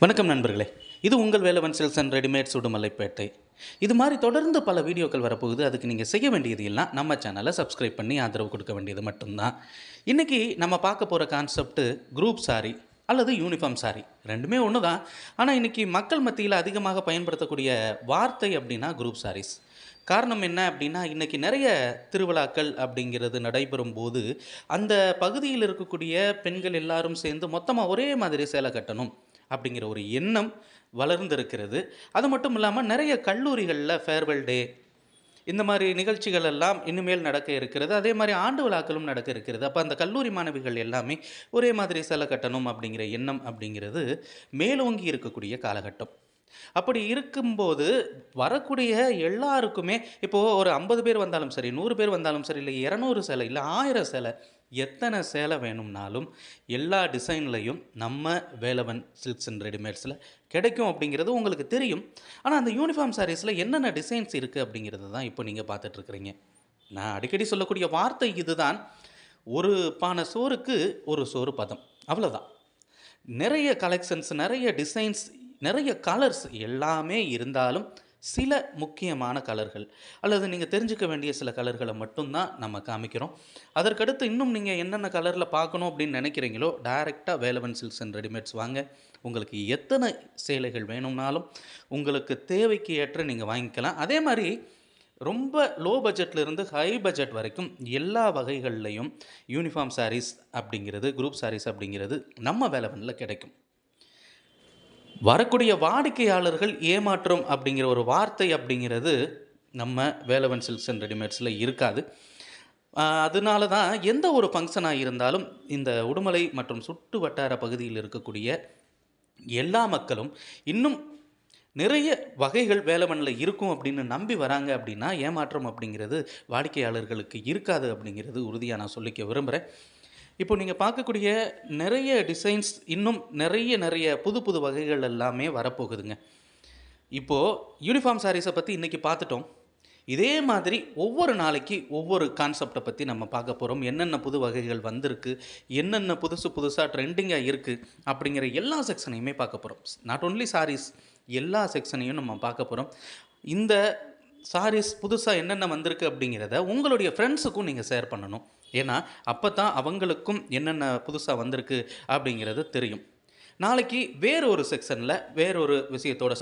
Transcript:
வணக்கம் நண்பர்களே. இது உங்கள் Velavan silks and readymades Udumalaipettai. இது மாதிரி தொடர்ந்து பல வீடியோக்கள் வரப்போகுது. அதுக்கு நீங்கள் செய்ய வேண்டியது எல்லாம் நம்ம சேனலை சப்ஸ்கிரைப் பண்ணி ஆதரவு கொடுக்க வேண்டியது மட்டும்தான். இன்றைக்கி நம்ம பார்க்க போகிற கான்செப்ட்டு குரூப் சாரி அல்லது யூனிஃபார்ம் சாரி, ரெண்டுமே ஒன்று தான். ஆனால் இன்றைக்கி மக்கள் மத்தியில் அதிகமாக பயன்படுத்தக்கூடிய வார்த்தை அப்படின்னா குரூப் சாரீஸ். காரணம் என்ன அப்படின்னா, இன்றைக்கி நிறைய திருவிழாக்கள் அப்படிங்கிறது நடைபெறும் போது அந்த பகுதியில் இருக்கக்கூடிய பெண்கள் எல்லாரும் சேர்ந்து மொத்தமாக ஒரே மாதிரி சேலை கட்டணும் அப்படிங்கிற ஒரு எண்ணம் வளர்ந்திருக்கிறது. அது மட்டும் இல்லாமல் நிறைய கல்லூரிகளில் ஃபேர்வெல் டே இந்த மாதிரி நிகழ்ச்சிகள் எல்லாம் இனிமேல் நடக்க இருக்கிறது. அதே மாதிரி ஆண்டு விழாக்களும் நடக்க இருக்கிறது. அப்போ அந்த கல்லூரி மாணவிகள் எல்லாமே ஒரே மாதிரி சேலை கட்டணும் அப்படிங்கிற எண்ணம் அப்படிங்கிறது மேலோங்கி இருக்கக்கூடிய காலகட்டம். அப்படி இருக்கும்போது வரக்கூடிய எல்லாருக்குமே இப்போது ஒரு 50 பேர் வந்தாலும் சரி, 100 பேர் வந்தாலும் சரி, இல்லை 200 சேலை, இல்லை 1000 சேலை, எத்தனை சேலை வேணும்னாலும் எல்லா டிசைன்லையும் நம்ம வேலவன் சில்க்ஸ் அண்ட் ரெடிமேட்ஸில் கிடைக்கும் அப்படிங்கிறது உங்களுக்கு தெரியும். ஆனால் அந்த யூனிஃபார்ம் சாரீஸில் என்னென்ன டிசைன்ஸ் இருக்குது அப்படிங்கிறது தான் இப்போ நீங்கள் பார்த்துட்ருக்குறீங்க. நான் அடிக்கடி சொல்லக்கூடிய வார்த்தை இதுதான், ஒரு பானை சோறுக்கு ஒரு சோறு பதம், அவ்வளோதான். நிறைய கலெக்ஷன்ஸ், நிறைய டிசைன்ஸ், நிறைய கலர்ஸ் எல்லாமே இருந்தாலும் சில முக்கியமான கலர்கள் அல்லது நீங்கள் தெரிஞ்சுக்க வேண்டிய சில கலர்களை மட்டும்தான் நம்ம காமிக்கிறோம். அதற்கடுத்து இன்னும் நீங்கள் என்னென்ன கலரில் பார்க்கணும் அப்படின்னு நினைக்கிறீங்களோ டைரெக்டாக வேலவன் சில்க்ஸ் அண்ட் ரெடிமேட்ஸ் வாங்க. உங்களுக்கு எத்தனை சேலைகள் வேணும்னாலும் உங்களுக்கு தேவைக்கு ஏற்ற நீங்கள் வாங்கிக்கலாம். அதே மாதிரி ரொம்ப லோ பட்ஜெட்லேருந்து ஹை பட்ஜெட் வரைக்கும் எல்லா வகைகள்லையும் யூனிஃபார்ம் சாரீஸ் அப்படிங்கிறது, குரூப் சாரீஸ் அப்படிங்கிறது நம்ம வேலவனில் கிடைக்கும். வரக்கூடிய வாடிக்கையாளர்கள் ஏமாற்றம் அப்படிங்கிற ஒரு வார்த்தை அப்படிங்கிறது நம்ம வேலவன் சில்க்ஸ் அண்ட் ரெடிமேட்ஸில் இருக்காது. அதனால தான் எந்த ஒரு ஃபங்க்ஷனாக இருந்தாலும் இந்த உடுமலை மற்றும் சுற்று வட்டார பகுதியில் இருக்கக்கூடிய எல்லா மக்களும் இன்னும் நிறைய வகைகள் வேலவனில் இருக்கும் அப்படின்னு நம்பி வராங்க. அப்படின்னா ஏமாற்றம் அப்படிங்கிறது வாடிக்கையாளர்களுக்கு இருக்காது அப்படிங்கிறது உறுதியாக நான் சொல்லிக்க விரும்புகிறேன். இப்போ நீங்கள் பார்க்கக்கூடிய நிறைய டிசைன்ஸ், இன்னும் நிறைய புது புது வகைகள் எல்லாமே வரப்போகுதுங்க. இப்போது யூனிஃபார்ம் சாரீஸை பற்றி இன்றைக்கி பார்த்துட்டோம். இதே மாதிரி ஒவ்வொரு நாளைக்கு ஒவ்வொரு கான்செப்டை பற்றி நம்ம பார்க்க போகிறோம். என்னென்ன புது வகைகள் வந்திருக்கு, என்னென்ன புதுசாக ட்ரெண்டிங்காக இருக்குது அப்படிங்கிற எல்லா செக்ஷனையுமே பார்க்க போகிறோம். நாட் ஓன்லி சாரீஸ், எல்லா செக்ஷனையும் நம்ம பார்க்க போகிறோம். இந்த சாரீஸ் புதுசாக என்னென்ன வந்திருக்கு அப்படிங்கிறத உங்களுடைய ஃப்ரெண்ட்ஸுக்கும் நீங்கள் ஷேர் பண்ணணும். ஏன்னா அப்போ தான் அவங்களுக்கும் என்னென்ன புதுசாக வந்திருக்கு அப்படிங்கிறது தெரியும். நாளைக்கு வேறு ஒரு செக்ஷனில் வேறொரு விஷயத்தோட